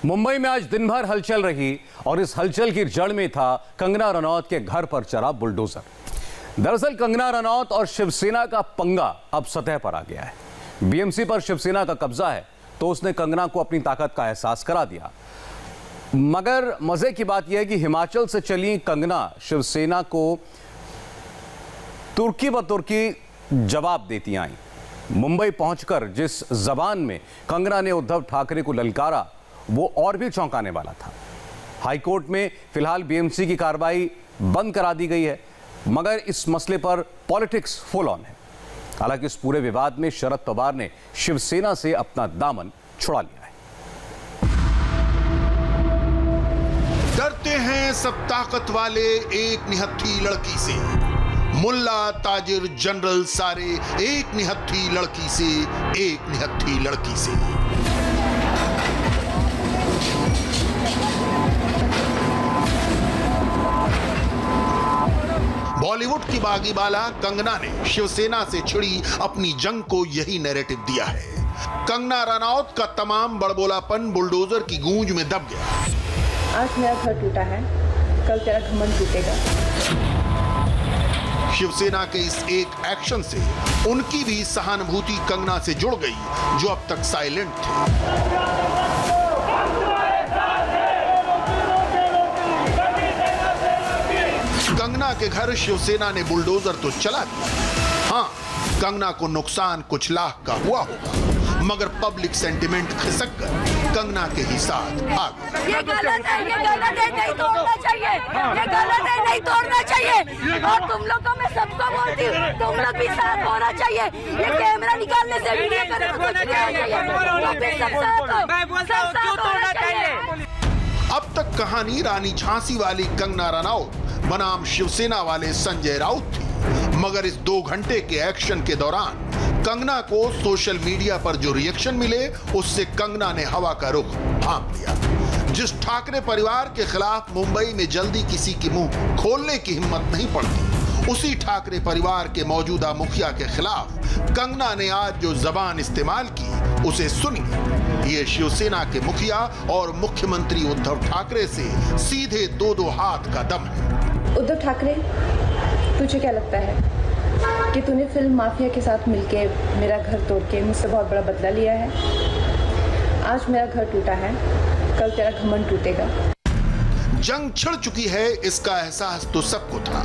मुंबई में आज दिन भर हलचल रही और इस हलचल की जड़ में था कंगना रनौत के घर पर चला बुलडोजर। दरअसल कंगना रनौत और शिवसेना का पंगा अब सतह पर आ गया है। बीएमसी पर शिवसेना का कब्जा है तो उसने कंगना को अपनी ताकत का एहसास करा दिया। मगर मजे की बात यह है कि हिमाचल से चली कंगना शिवसेना को तुर्की ब तुर्की जवाब देती आई। मुंबई पहुंचकर जिस जबान में कंगना ने उद्धव ठाकरे को ललकारा वो और भी चौंकाने वाला था। हाईकोर्ट में फिलहाल बीएमसी की कार्रवाई बंद करा दी गई है, मगर इस मसले पर पॉलिटिक्स फुल ऑन है। हालांकि इस पूरे विवाद में शरद पवार ने शिवसेना से अपना दामन छुड़ा लिया है। डरते हैं सब ताकत वाले एक निहत्थी लड़की से, मुल्ला ताजिर जनरल सारे एक निहत्थी लड़की से, एक निहत्थी लड़की से। बॉलीवुड की बागीबाला कंगना ने शिवसेना से छिड़ी अपनी जंग को यही नैरेटिव दिया है। कंगना रनौत का तमाम बड़बोलापन बुलडोजर की गूंज में दब गया। आज मेरा घर टूटा है, कल तेरा घमंड टूटेगा। शिवसेना के इस एक एक्शन से उनकी भी सहानुभूति कंगना से जुड़ गई, जो अब तक साइलेंट थे। कंगना के घर शिवसेना ने बुलडोजर तो चला दिया। हाँ, कंगना को नुकसान कुछ लाख का हुआ होगा, मगर पब्लिक सेंटिमेंट खिसक कर कंगना के ही साथ आ गया। ये गलत है, नहीं तोड़ना चाहिए, ये गलत है, नहीं तोड़ना चाहिए। और तुम लोग को मैं सबको बोलती हूँ, तुम लोग भी साथ होना चाहिए। ये कैमरा निकालने से वीडियो करने में कुछ नहीं चाहिए। अब तक कहानी रानी झांसी वाली कंगना रनौत बनाम शिवसेना वाले संजय राउत थी, मगर इस 2 घंटे के एक्शन के दौरान कंगना को सोशल मीडिया पर जो रिएक्शन मिले उससे कंगना ने हवा का रुख थाम लिया। जिस ठाकरे परिवार के खिलाफ मुंबई में जल्दी किसी की मुंह खोलने की हिम्मत नहीं पड़ती, उसी ठाकरे परिवार के मौजूदा मुखिया के खिलाफ कंगना ने आज जो जबान इस्तेमाल की उसे सुनिए। ये शिवसेना के मुखिया और मुख्यमंत्री उद्धव ठाकरे से सीधे 2-2 हाथ का दम है। उद्धव ठाकरे, तुझे क्या लगता है कि तूने फिल्म माफिया के साथ मिलके मेरा घर तोड़ के मुझसे बहुत बड़ा बदला लिया है? आज मेरा घर टूटा है, कल तेरा घमंड टूटेगा। जंग छिड़ चुकी है, इसका एहसास तो सबको था,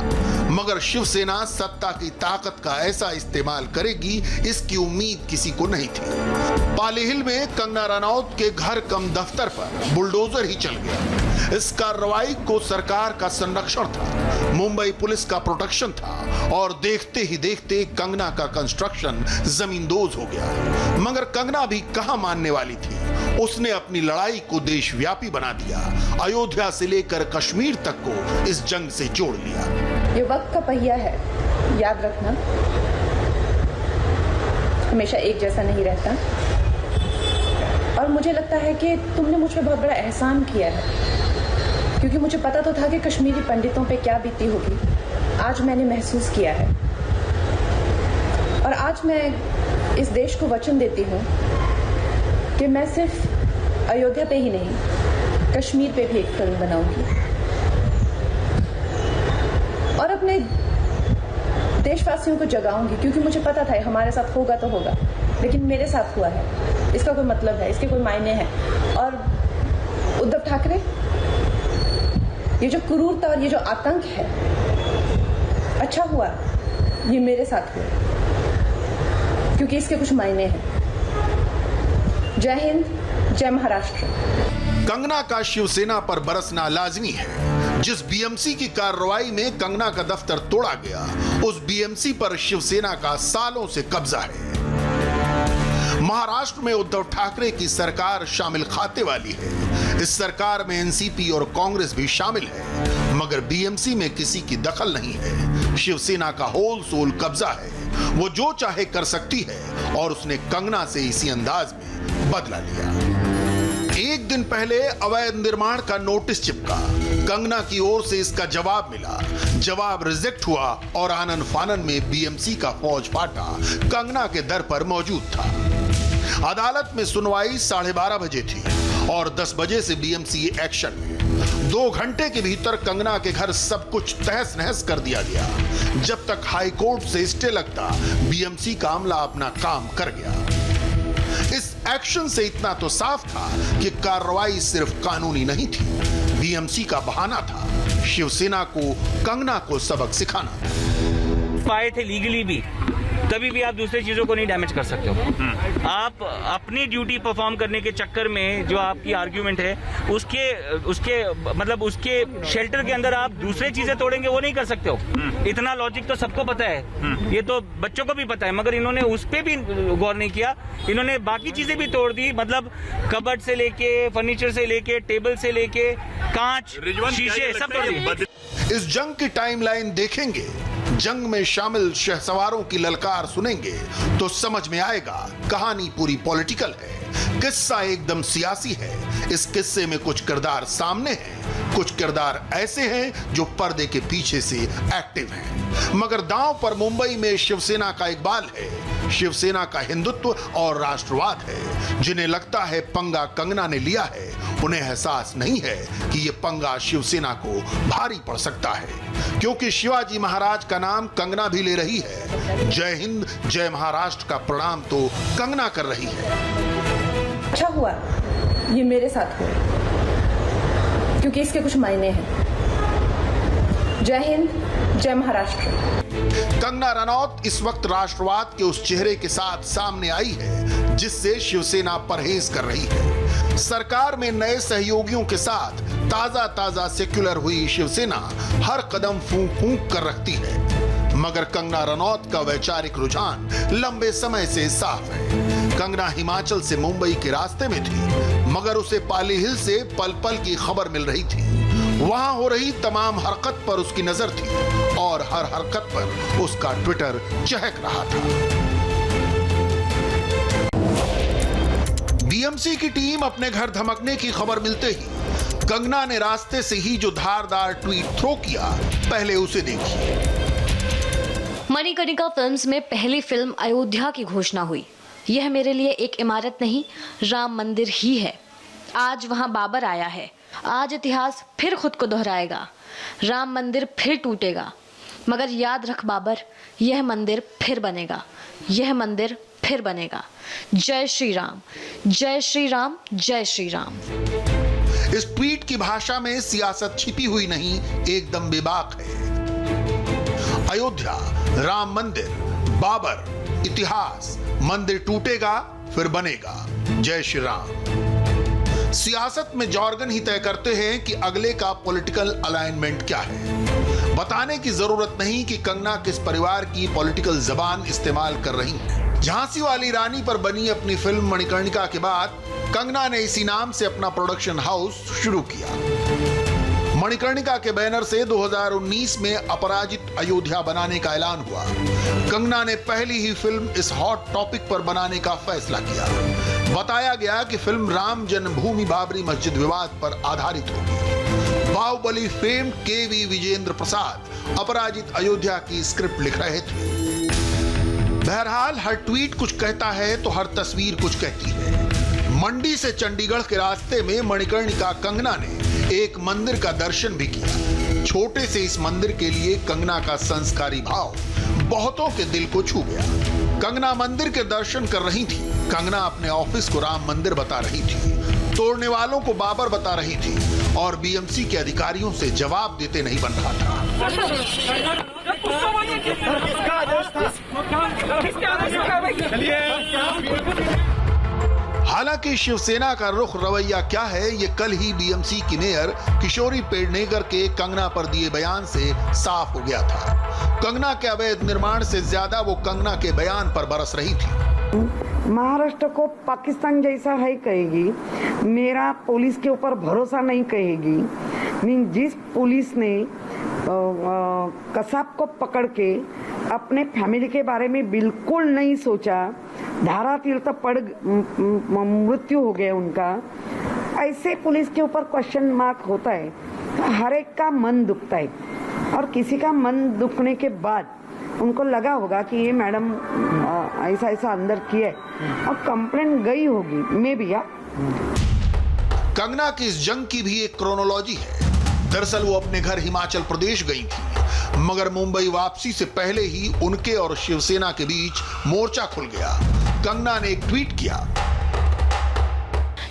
मगर शिवसेना सत्ता की ताकत का ऐसा इस्तेमाल करेगी इसकी उम्मीद किसी को नहीं थी। पालीहिल में कंगना रनौत के घर कम दफ्तर पर बुलडोजर ही चल गया। इस कार्रवाई को सरकार का संरक्षण था, मुंबई पुलिस का प्रोटेक्शन था और देखते ही देखते कंगना का कंस्ट्रक्शन जमींदोज हो गया। मगर कंगना भी कहां मानने वाली थी। उसने अपनी लड़ाई को देशव्यापी बना दिया, अयोध्या से लेकर कश्मीर तक को इस जंग से जोड़ लिया। ये वक्त का पहिया है, याद रखना, हमेशा एक जैसा नहीं रहता। और मुझे लगता है कि तुमने मुझ पर बहुत बड़ा एहसान किया है, क्योंकि मुझे पता तो था कि कश्मीरी पंडितों पे क्या बीती होगी। आज मैंने महसूस किया है और आज मैं इस देश को वचन देती हूँ कि मैं सिर्फ अयोध्या पे ही नहीं, कश्मीर पे भी एक फिल्म बनाऊंगी और अपने देशवासियों को जगाऊंगी, क्योंकि मुझे पता था हमारे साथ होगा तो होगा, लेकिन मेरे साथ हुआ है, इसका कोई मतलब है, इसके कोई मायने हैं। और उद्धव ठाकरे, ये जो क्रूरता और ये जो आतंक है, अच्छा हुआ ये मेरे साथ हुआ, क्योंकि इसके कुछ मायने हैं। जय हिंद, जय महाराष्ट्र। कंगना का शिवसेना पर बरसना लाजमी है। जिस बीएमसी की कार्रवाई में कंगना का दफ्तर तोड़ा गया, उस बीएमसी पर शिवसेना का सालों से कब्जा है। महाराष्ट्र में उद्धव ठाकरे की सरकार शामिल खाते वाली है। इस सरकार में एनसीपी और कांग्रेस भी शामिल है, मगर बीएमसी में किसी की दखल नहीं है। शिवसेना का होल सोल कब्जा है, वो जो चाहे कर सकती है और उसने कंगना से इसी अंदाज में बदला लिया। एक दिन पहले अवैध निर्माण का नोटिस चिपका, कंगना की ओर से इसका जवाब मिला, जवाब रिजेक्ट हुआ और आनन फानन में बीएमसी का फौज फाटा कंगना के दर पर मौजूद था। अदालत में सुनवाई 12:30 बजे थी और 10 बजे से बीएमसी एक्शन में। 2 घंटे के भीतर कंगना के घर सब कुछ तहस नहस कर दिया गया। जब तक हाई कोर्ट से स्टे लगता, बीएमसी का अमला अपना काम कर गया। इस एक्शन से इतना तो साफ था कि कार्रवाई सिर्फ कानूनी नहीं थी, बीएमसी का बहाना था शिवसेना को कंगना को सबक सिखाना। आए थे लीगली भी, कभी भी आप दूसरी चीजों को नहीं डैमेज कर सकते हो। आप अपनी ड्यूटी परफॉर्म करने के चक्कर में जो आपकी आर्ग्यूमेंट है उसके शेल्टर के अंदर आप दूसरी चीजें तोड़ेंगे, वो नहीं कर सकते हो। इतना लॉजिक तो सबको पता है, ये तो बच्चों को भी पता है, मगर इन्होंने उस पे भी गौर नहीं किया। इन्होंने बाकी चीजें भी तोड़ दी, मतलब कबर्ड से लेके फर्नीचर से लेके टेबल से लेके कांच शीशे सब तोड़ दिए। इस जंग की टाइमलाइन देखेंगे, जंग में शामिल शहसवारों की ललकार सुनेंगे तो समझ में आएगा कहानी पूरी पॉलिटिकल है, किस्सा एकदम सियासी है। इस किस्से में कुछ किरदार सामने हैं, कुछ किरदार ऐसे हैं जो पर्दे के पीछे से एक्टिव हैं। मगर दांव पर मुंबई में शिवसेना का इकबाल है, शिवसेना का हिंदुत्व और राष्ट्रवाद है। जिन्हें लगता है पंगा कंगना ने लिया है, उन्हें एहसास नहीं है कि यह पंगा शिवसेना को भारी पड़ सकता है, क्योंकि शिवाजी महाराज का नाम कंगना भी ले रही है। जय हिंद जय महाराष्ट्र का प्रणाम तो कंगना कर रही है। अच्छा हुआ ये मेरे साथ हुआ, क्योंकि इसके कुछ मायने हैं। जय हिंद जय महाराष्ट्र। कंगना रनौत इस वक्त राष्ट्रवाद के उस चेहरे के साथ सामने आई है जिससे शिवसेना परहेज कर रही है। सरकार में नए सहयोगियों के साथ ताजा सेक्युलर हुई शिवसेना हर कदम फूंक फूंक कर रखती है, मगर कंगना रनौत का वैचारिक रुझान लंबे समय से साफ है। कंगना हिमाचल से मुंबई के रास्ते में थी, मगर उसे पाली हिल से पल पल की खबर मिल रही थी। वहां हो रही तमाम हरकत पर उसकी नजर थी और हर हरकत पर उसका ट्विटर चहक रहा था। बीएमसी की टीम अपने घर धमकने की खबर मिलते ही कंगना ने रास्ते से ही जो धारदार ट्वीट थ्रो किया, पहले उसे देखिए। मणिकर्णिका फिल्म्स में पहली फिल्म अयोध्या की घोषणा हुई। यह मेरे लिए एक इमारत नहीं, राम मंदिर ही है। आज वहां बाबर आया है, आज इतिहास फिर खुद को दोहराएगा, राम मंदिर फिर टूटेगा, मगर याद रख बाबर, यह मंदिर फिर बनेगा, यह मंदिर फिर बनेगा। जय श्री राम, जय श्री राम, जय श्री राम। इस ट्वीट की भाषा में सियासत छिपी हुई नहीं, एकदम बेबाक है। अयोध्या, राम मंदिर, बाबर, इतिहास, मंदिर टूटेगा फिर बनेगा, जय श्री राम। सियासत में जॉर्गन ही तय करते हैं कि अगले का पॉलिटिकल अलाइनमेंट क्या है। बताने की जरूरत नहीं कि कंगना किस परिवार की पॉलिटिकल जबान इस्तेमाल कर रही है। झांसी वाली रानी पर बनी अपनी फिल्म मणिकर्णिका के बाद कंगना ने इसी नाम से अपना प्रोडक्शन हाउस शुरू किया। मणिकर्णिका के बैनर से 2019 में अपराजित अयोध्या बनाने का ऐलान हुआ। कंगना ने पहली ही फिल्म इस हॉट टॉपिक पर बनाने का फैसला किया। बताया गया कि फिल्म राम जन्मभूमि बाबरी मस्जिद विवाद पर आधारित होगी। बाहुबली फेम के.वी. विजेंद्र प्रसाद अपराजित अयोध्या की स्क्रिप्ट लिख रहे थे। बहरहाल हर ट्वीट कुछ कहता है तो हर तस्वीर कुछ कहती है। मंडी से चंडीगढ़ के रास्ते में मणिकर्णिका कंगना ने एक मंदिर का दर्शन भी किया। छोटे से इस मंदिर के लिए कंगना का संस्कारी भाव बहुतों के दिल को छू गया। कंगना मंदिर के दर्शन कर रही थी। कंगना अपने ऑफिस को राम मंदिर बता रही थी, तोड़ने वालों को बाबर बता रही थी और बीएमसी के अधिकारियों से जवाब देते नहीं बन रहा था। हालांकि शिवसेना का रुख रवैया क्या है, ये कल ही बीएमसी की मेयर किशोरी पेडनेकर के कंगना पर दिए बयान से साफ हो गया था। कंगना के अवैध निर्माण से ज्यादा वो कंगना के बयान पर बरस रही थी। महाराष्ट्र को पाकिस्तान जैसा है कहेगी, मेरा पुलिस के ऊपर भरोसा नहीं कहेगी। जिस पुलिस ने कसाब को पकड़ के अपने फैमिली के बारे में बिल्कुल नहीं सोचा, धारातीर तो पड़ मृत्यु हो गया उनका, ऐसे पुलिस के ऊपर क्वेश्चन मार्क होता है। हर एक का मन दुखता है और किसी का मन दुखने के बाद उनको लगा होगा कि ये मैडम ऐसा ऐसा अंदर किया है और कंप्लेंट गई होगी मे भी। कंगना की इस जंग की भी एक क्रोनोलॉजी है। दरअसल वो अपने घर हिमाचल प्रदेश गई थी, मगर मुंबई वापसी से पहले ही उनके और शिवसेना के बीच मोर्चा खुल गया। कंगना ने एक ट्वीट किया।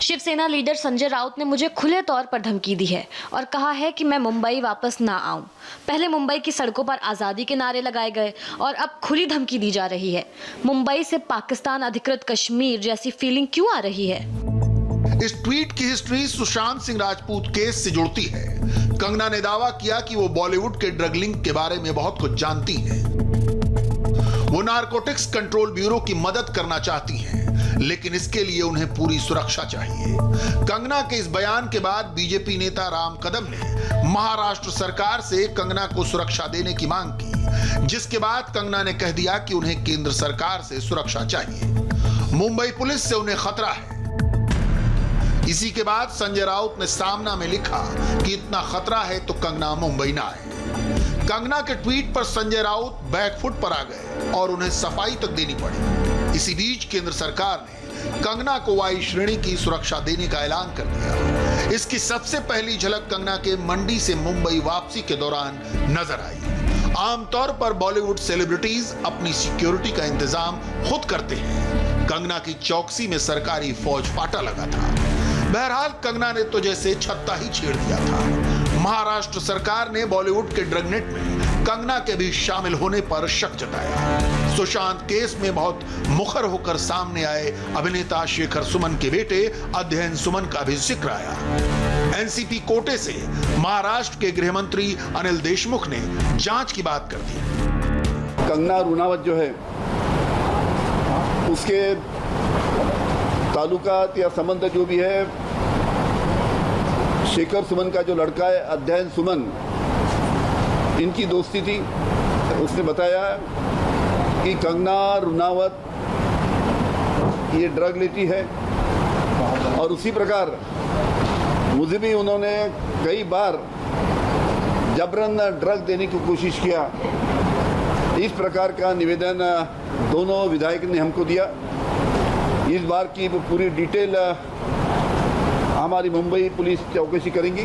शिवसेना लीडर संजय राउत ने मुझे खुले तौर पर धमकी दी है और कहा है कि मैं मुंबई वापस ना आऊं। पहले मुंबई की सड़कों पर आज़ादी के नारे लगाए गए और अब खुली धमकी दी जा रही है। मुंबई से पाकिस्तान अधिकृत कश्मीर जैसी फीलिंग क्यों आ रही है? इस ट्वीट की हिस्ट्री सुशांत सिंह राजपूत केस से जुड़ती है। कंगना ने दावा किया कि वो बॉलीवुड के ड्रग लिंक के बारे में बहुत कुछ जानती हैं। वो नारकोटिक्स कंट्रोल ब्यूरो की मदद करना चाहती हैं, लेकिन इसके लिए उन्हें पूरी सुरक्षा चाहिए। कंगना के इस बयान के बाद बीजेपी नेता राम कदम ने महाराष्ट्र सरकार से कंगना को सुरक्षा देने की मांग की, जिसके बाद कंगना ने कह दिया कि उन्हें केंद्र सरकार से सुरक्षा चाहिए। मुंबई पुलिस से उन्हें खतरा है। इसी के बाद संजय राउत ने सामना में लिखा कि इतना खतरा है तो कंगना मुंबई ना आए। कंगना के ट्वीट पर संजय राउत बैकफुट पर आ गए और उन्हें सफाई तक देनी पड़ी। इसी बीच केंद्र सरकार ने कंगना को वायु श्रेणी की सुरक्षा देने का ऐलान कर दिया। इसकी सबसे पहली झलक कंगना के मंडी से मुंबई वापसी के दौरान नजर आई। आमतौर पर बॉलीवुड सेलिब्रिटीज अपनी सिक्योरिटी का इंतजाम खुद करते हैं। कंगना की चौकसी में सरकारी फौज फाटा लगा था। बहरहाल कंगना ने तो जैसे छत्ता ही छेड़ दिया था। महाराष्ट्र सरकार ने बॉलीवुड के ड्रगनेट में कंगना के भी शामिल होने पर शक जताया। सुशांत केस में बहुत मुखर होकर सामने आए अभिनेता शेखर सुमन के बेटे अध्ययन सुमन का भी जिक्र आया। एनसीपी कोटे से महाराष्ट्र के गृह मंत्री अनिल देशमुख ने जांच की बात कर दी। कंगना रुनावत जो है उसके ताल्लुकात या संबंध जो भी है, शेखर सुमन का जो लड़का है अध्ययन सुमन, इनकी दोस्ती थी। उसने बताया कि कंगना रुनावत ये ड्रग लेती है और उसी प्रकार मुझे भी उन्होंने कई बार जबरन ड्रग देने की कोशिश किया। इस प्रकार का निवेदन दोनों विधायक ने हमको दिया। इस बार की पूरी डिटेल हमारी मुंबई पुलिस चौकसी करेंगी।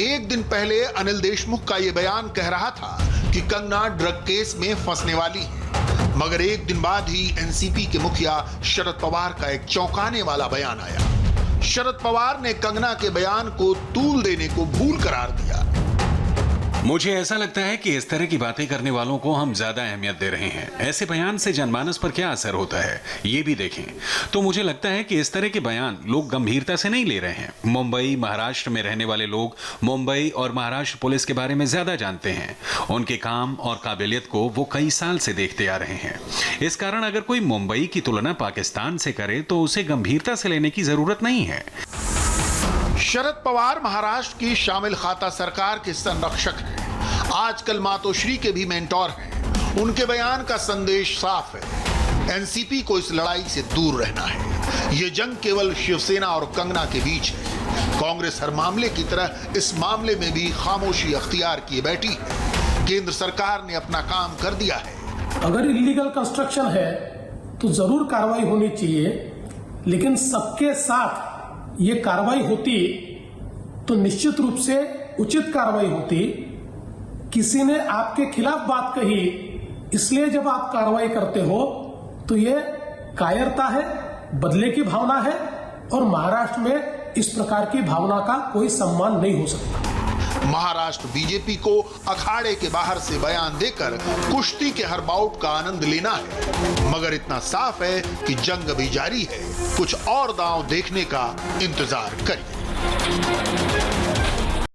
एक दिन पहले अनिल देशमुख का यह बयान कह रहा था कि कंगना ड्रग केस में फंसने वाली है, मगर एक दिन बाद ही एनसीपी के मुखिया शरद पवार का एक चौंकाने वाला बयान आया। शरद पवार ने कंगना के बयान को तूल देने को भूल करार दिया। मुझे ऐसा लगता है कि इस तरह की बातें करने वालों को हम ज्यादा अहमियत दे रहे हैं। ऐसे बयान से जनमानस पर क्या असर होता है ये भी देखें। तो मुझे लगता है कि इस तरह के बयान लोग गंभीरता से नहीं ले रहे हैं। मुंबई महाराष्ट्र में रहने वाले लोग मुंबई और महाराष्ट्र पुलिस के बारे में ज्यादा जानते हैं। उनके काम और काबिलियत को वो कई साल से देखते आ रहे हैं। इस कारण अगर कोई मुंबई की तुलना पाकिस्तान से करे तो उसे गंभीरता से लेने की जरूरत नहीं है। शरद पवार महाराष्ट्र की शामिल खाता सरकार के संरक्षक हैं। आजकल मातोश्री के भी मेंटोर हैं। उनके बयान का संदेश साफ है, एनसीपी को इस लड़ाई से दूर रहना है। ये जंग केवल शिवसेना और कंगना के बीच है। कांग्रेस हर मामले की तरह इस मामले में भी खामोशी अख्तियार किए बैठी है। केंद्र सरकार ने अपना काम कर दिया है। अगर इलीगल कंस्ट्रक्शन है तो जरूर कार्रवाई होनी चाहिए, लेकिन सबके साथ ये कार्रवाई होती तो निश्चित रूप से उचित कार्रवाई होती। किसी ने आपके खिलाफ बात कही, इसलिए जब आप कार्रवाई करते हो तो ये कायरता है, बदले की भावना है, और महाराष्ट्र में इस प्रकार की भावना का कोई सम्मान नहीं हो सकता। महाराष्ट्र बीजेपी को अखाड़े के बाहर से बयान देकर कुश्ती के हर बाउट का आनंद लेना है, मगर इतना साफ है कि जंग अभी जारी है। कुछ और दांव देखने का इंतजार करिए।